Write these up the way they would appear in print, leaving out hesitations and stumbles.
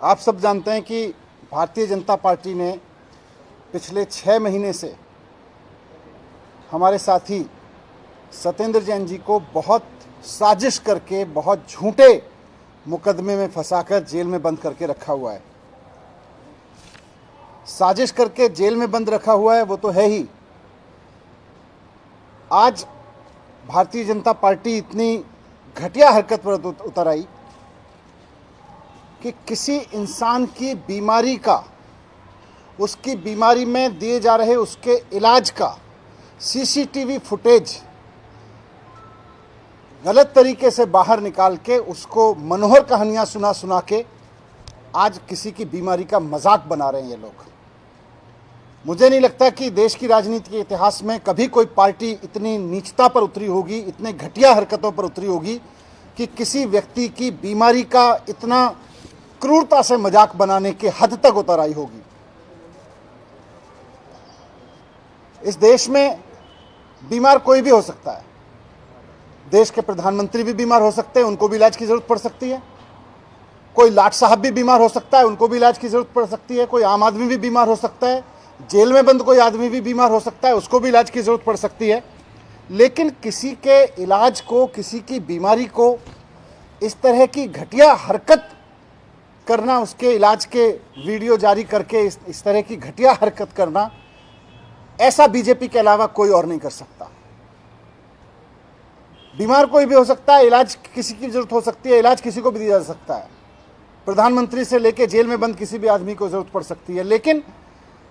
आप सब जानते हैं कि भारतीय जनता पार्टी ने पिछले 6 महीने से हमारे साथी सत्येंद्र जैन जी को बहुत साजिश करके, बहुत झूठे मुकदमे में फंसाकर जेल में बंद करके रखा हुआ है। साजिश करके जेल में बंद रखा हुआ है वो तो है ही। आज भारतीय जनता पार्टी इतनी घटिया हरकत पर उतर आई कि किसी इंसान की बीमारी का, उसकी बीमारी में दिए जा रहे उसके इलाज का सीसीटीवी फुटेज गलत तरीके से बाहर निकाल के उसको मनोहर कहानियां सुना सुना के आज किसी की बीमारी का मजाक बना रहे हैं ये लोग। मुझे नहीं लगता कि देश की राजनीति के इतिहास में कभी कोई पार्टी इतनी नीचता पर उतरी होगी, इतने घटिया हरकतों पर उतरी होगी कि किसी व्यक्ति की बीमारी का इतना क्रूरता से मजाक बनाने के हद तक उतर आई होगी। इस देश में बीमार कोई भी हो सकता है। देश के प्रधानमंत्री भी बीमार हो सकते हैं, उनको भी इलाज की जरूरत पड़ सकती है। कोई लाट साहब भी बीमार हो सकता है, उनको भी इलाज की जरूरत पड़ सकती है। कोई आम आदमी भी बीमार हो सकता है, जेल में बंद कोई आदमी भी बीमार हो सकता है, उसको भी इलाज की जरूरत पड़ सकती है। लेकिन किसी के इलाज को, किसी की बीमारी को इस तरह की घटिया हरकत करना, उसके इलाज के वीडियो जारी करके इस तरह की घटिया हरकत करना, ऐसा बीजेपी के अलावा कोई और नहीं कर सकता। बीमार कोई भी हो सकता है, इलाज किसी की जरूरत हो सकती है, इलाज किसी को भी दिया जा सकता है। प्रधानमंत्री से लेकर जेल में बंद किसी भी आदमी को जरूरत पड़ सकती है। लेकिन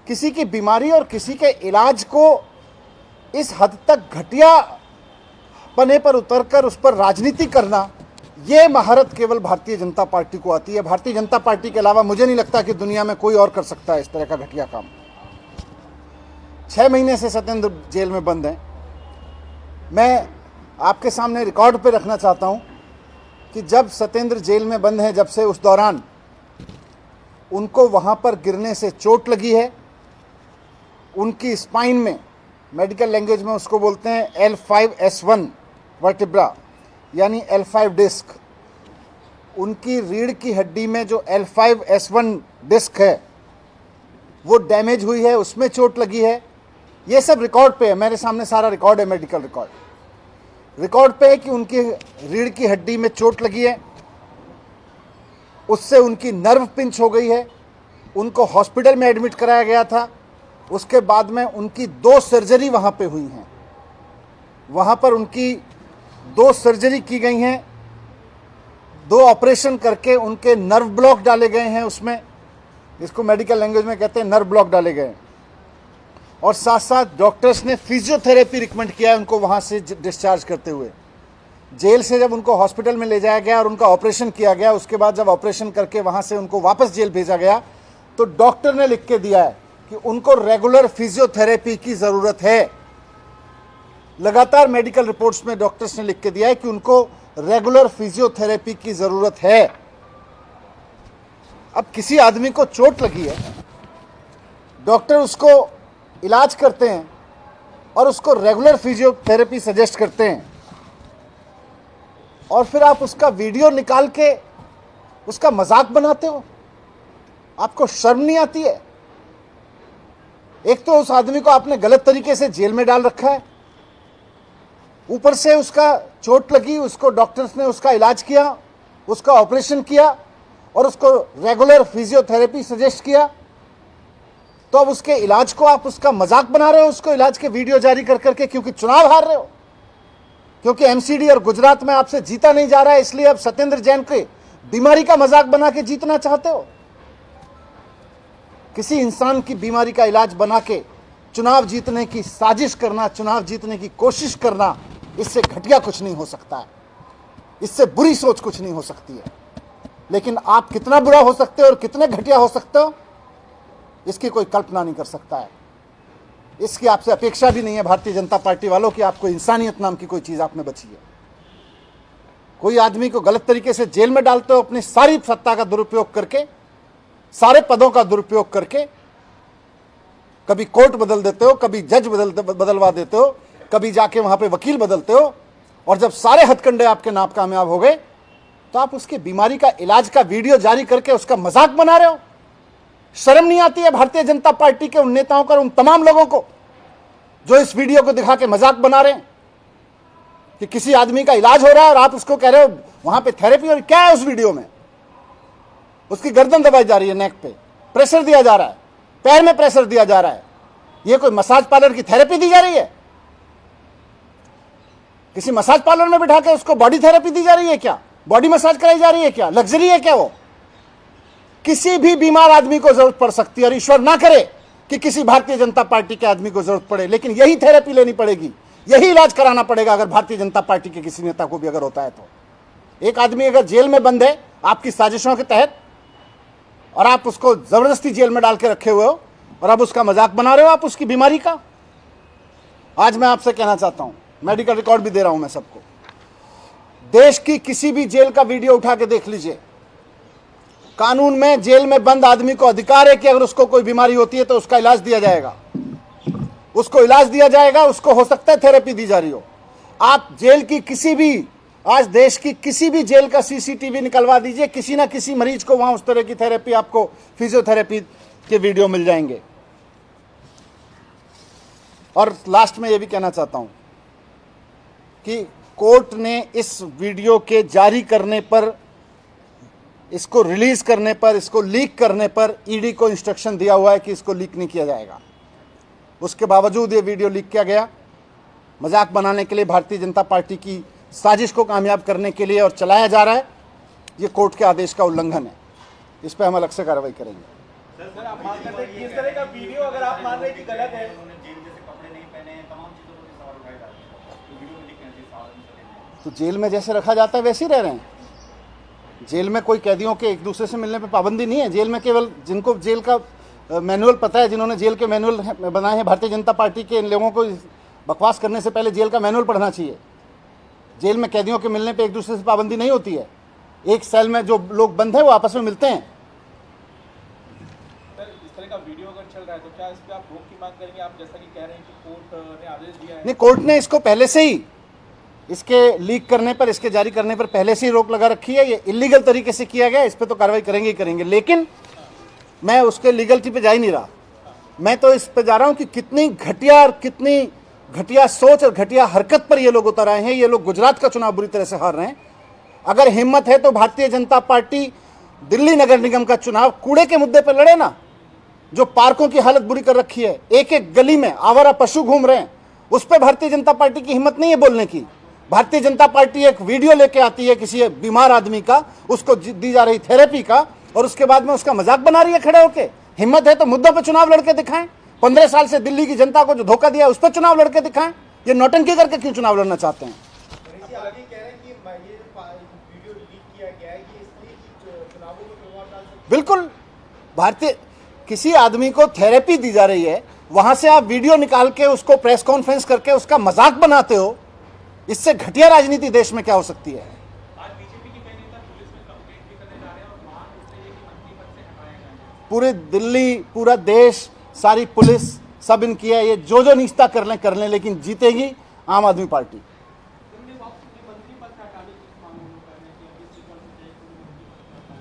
किसी की बीमारी और किसी के इलाज को इस हद तक घटिया पने पर उतरकर उस पर राजनीति करना, यह महारत केवल भारतीय जनता पार्टी को आती है। भारतीय जनता पार्टी के अलावा मुझे नहीं लगता कि दुनिया में कोई और कर सकता है इस तरह का घटिया काम। 6 महीने से सत्येंद्र जेल में बंद हैं। मैं आपके सामने रिकॉर्ड पे रखना चाहता हूं कि जब सत्येंद्र जेल में बंद हैं, जब से, उस दौरान उनको वहां पर गिरने से चोट लगी है। उनकी स्पाइन में, मेडिकल लैंग्वेज में उसको बोलते हैं L5S1 वर्टिब्रा, यानी L5 डिस्क। उनकी रीढ़ की हड्डी में जो L5S1 डिस्क है वो डैमेज हुई है, उसमें चोट लगी है। ये सब रिकॉर्ड पे है, मेरे सामने सारा रिकॉर्ड है, मेडिकल रिकॉर्ड पे है कि उनकी रीढ़ की हड्डी में चोट लगी है, उससे उनकी नर्व पिंच हो गई है। उनको हॉस्पिटल में एडमिट कराया गया था। उसके बाद में उनकी 2 सर्जरी वहां पे हुई हैं। वहां पर उनकी 2 सर्जरी की गई हैं, 2 ऑपरेशन करके उनके नर्व ब्लॉक डाले गए हैं। उसमें, इसको मेडिकल लैंग्वेज में कहते हैं, नर्व ब्लॉक डाले गए हैं। और साथ साथ डॉक्टर्स ने फिजियोथेरेपी रिकमेंड किया है उनको वहां से डिस्चार्ज करते हुए। जेल से जब उनको हॉस्पिटल में ले जाया गया और उनका ऑपरेशन किया गया, उसके बाद जब ऑपरेशन करके वहां से उनको वापस जेल भेजा गया, तो डॉक्टर ने लिख के दिया है कि उनको रेगुलर फिजियोथेरेपी की जरूरत है। लगातार मेडिकल रिपोर्ट्स में डॉक्टर्स ने लिख के दिया है कि उनको रेगुलर फिजियोथेरेपी की जरूरत है। अब किसी आदमी को चोट लगी है, डॉक्टर उसको इलाज करते हैं और उसको रेगुलर फिजियोथेरेपी सजेस्ट करते हैं, और फिर आप उसका वीडियो निकाल के उसका मजाक बनाते हो। आपको शर्म नहीं आती है? एक तो उस आदमी को आपने गलत तरीके से जेल में डाल रखा है, ऊपर से उसका चोट लगी, उसको डॉक्टर्स ने उसका इलाज किया, उसका ऑपरेशन किया और उसको रेगुलर फिजियोथेरेपी सजेस्ट किया। तो अब उसके इलाज को आप उसका मजाक बना रहे हो, उसको इलाज के वीडियो जारी कर करके, क्योंकि चुनाव हार रहे हो, क्योंकि एमसीडी और गुजरात में आपसे जीता नहीं जा रहा है, इसलिए अब सत्येंद्र जैन के बीमारी का मजाक बना के जीतना चाहते हो। किसी इंसान की बीमारी का इलाज बना के चुनाव जीतने की साजिश करना, चुनाव जीतने की कोशिश करना, इससे घटिया कुछ नहीं हो सकता है, इससे बुरी सोच कुछ नहीं हो सकती है। लेकिन आप कितना बुरा हो सकते हो और कितने घटिया हो सकते हो, इसकी कोई कल्पना नहीं कर सकता है। इसकी आपसे अपेक्षा भी नहीं है भारतीय जनता पार्टी वालों की। आपको इंसानियत नाम की कोई चीज आप में बची है? कोई आदमी को गलत तरीके से जेल में डालते हो, अपनी सारी सत्ता का दुरुपयोग करके, सारे पदों का दुरुपयोग करके। कभी कोर्ट बदल देते हो, कभी जज बदलवा देते हो, कभी जाके वहां पे वकील बदलते हो, और जब सारे हथकंडे आपके नाकामयाब हो गए तो आप उसकी बीमारी का इलाज का वीडियो जारी करके उसका मजाक बना रहे हो। शर्म नहीं आती है भारतीय जनता पार्टी के उन नेताओं को, उन तमाम लोगों को जो इस वीडियो को दिखा के मजाक बना रहे हैं कि किसी आदमी का इलाज हो रहा है और आप उसको कह रहे हो वहां पे थेरेपी। और क्या है उस वीडियो में? उसकी गर्दन दबाई जा रही है, नेक पे प्रेशर दिया जा रहा है, पैर में प्रेशर दिया जा रहा है। ये कोई मसाज पार्लर की थेरेपी दी जा रही है? किसी मसाज पार्लर में बिठा के उसको बॉडी थेरेपी दी जा रही है क्या? बॉडी मसाज कराई जा रही है क्या? लग्जरी है क्या वो? किसी भी बीमार आदमी को जरूरत पड़ सकती है, और ईश्वर ना करे कि किसी भारतीय जनता पार्टी के आदमी को जरूरत पड़े, लेकिन यही थेरेपी लेनी पड़ेगी, यही इलाज कराना पड़ेगा अगर भारतीय जनता पार्टी के किसी नेता को भी अगर होता है तो। एक आदमी अगर जेल में बंद है आपकी साजिशों के तहत, और आप उसको जबरदस्ती जेल में डाल के रखे हुए हो, और अब उसका मजाक बना रहे हो आप उसकी बीमारी का। आज मैं आपसे कहना चाहता हूं, मेडिकल रिकॉर्ड भी दे रहा हूं मैं सबको, देश की किसी भी जेल का वीडियो उठा के देख लीजिए। कानून में जेल में बंद आदमी को अधिकार है कि अगर उसको कोई बीमारी होती है तो उसका इलाज दिया जाएगा, उसको इलाज दिया जाएगा, उसको हो सकता है थेरेपी दी जा रही हो। आप जेल की किसी भी, आज देश की किसी भी जेल का सीसीटीवी निकलवा दीजिए, किसी ना किसी मरीज को वहां उस तरह की थेरेपी, आपको फिजियोथेरेपी के वीडियो मिल जाएंगे। और लास्ट में यह भी कहना चाहता हूं कि कोर्ट ने इस वीडियो के जारी करने पर, इसको रिलीज करने पर, इसको लीक करने पर ईडी को इंस्ट्रक्शन दिया हुआ है कि इसको लीक नहीं किया जाएगा। उसके बावजूद ये वीडियो लीक किया गया, मजाक बनाने के लिए, भारतीय जनता पार्टी की साजिश को कामयाब करने के लिए, और चलाया जा रहा है। ये कोर्ट के आदेश का उल्लंघन है, इस पर हम अलग से कार्रवाई करेंगे। सर, आप मान करते हैं कि इस तरह का वीडियो अगर आप मान रहे हैं कि गलत है, तो जेल में जैसे रखा जाता है वैसे ही रह रहे हैं। जेल में कोई कैदियों के एक दूसरे से मिलने पे पाबंदी नहीं है। जेल में केवल जिनको जेल का मैनुअल पता है, जिन्होंने जेल के मैनुअल बनाए हैं भारतीय जनता पार्टी के, इन लोगों को बकवास करने से पहले जेल का मैनुअल पढ़ना चाहिए। जेल में कैदियों के मिलने पे एक दूसरे से पाबंदी नहीं होती है। एक सेल में जो लोग बंद हैं वो आपस में मिलते हैं। सर, इस तरह का वीडियो अगर चल रहा है तो क्या इस पे आप रोक की मांग करेंगे? आप जैसा कि कह रहे हैं कि कोर्ट ने आदेश दिया है। नहीं, कोर्ट ने इसको पहले से ही, इसके लीक करने पर, इसके जारी करने पर पहले से ही रोक लगा रखी है। ये इलीगल तरीके से किया गया, इस पर तो कार्रवाई करेंगे ही करेंगे। लेकिन मैं उसके लीगलिटी पे जा ही नहीं रहा, मैं तो इस पे जा रहा हूं कि कितनी घटिया और कितनी घटिया सोच और घटिया हरकत पर ये लोग उतर आए हैं। ये लोग गुजरात का चुनाव बुरी तरह से हार रहे हैं। अगर हिम्मत है तो भारतीय जनता पार्टी दिल्ली नगर निगम का चुनाव कूड़े के मुद्दे पर लड़े ना। जो पार्कों की हालत बुरी कर रखी है, एक एक गली में आवारा पशु घूम रहे हैं, उस पर भारतीय जनता पार्टी की हिम्मत नहीं है बोलने की। भारतीय जनता पार्टी एक वीडियो लेके आती है किसी बीमार आदमी का, उसको दी जा रही थेरेपी का, और उसके बाद में उसका मजाक बना रही है खड़े होके। हिम्मत है तो मुद्दों पर चुनाव लड़के दिखाएं। 15 साल से दिल्ली की जनता को जो धोखा दिया उस पर चुनाव लड़के दिखाएं। ये नौटंकी करके क्यों चुनाव लड़ना चाहते हैं? बिल्कुल, भारतीय किसी आदमी को थेरेपी दी जा रही है, वहां से आप वीडियो निकाल के उसको प्रेस कॉन्फ्रेंस करके उसका मजाक बनाते हो। इससे घटिया राजनीति देश में क्या हो सकती है? आज बीजेपी के कई नेता पुलिस में कंप्लेंट भी करने जा रहे हैं और मांग उठ रही है कि मंत्री पद से हटाए जाएं। पूरे दिल्ली, पूरा देश, सारी पुलिस सब इनकी है। ये जो निश्चिता कर लें, लेकिन जीतेगी आम आदमी पार्टी।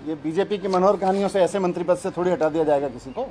ये बीजेपी की मनोहर कहानियों से ऐसे मंत्री पद से थोड़ी हटा दिया जाएगा किसी को।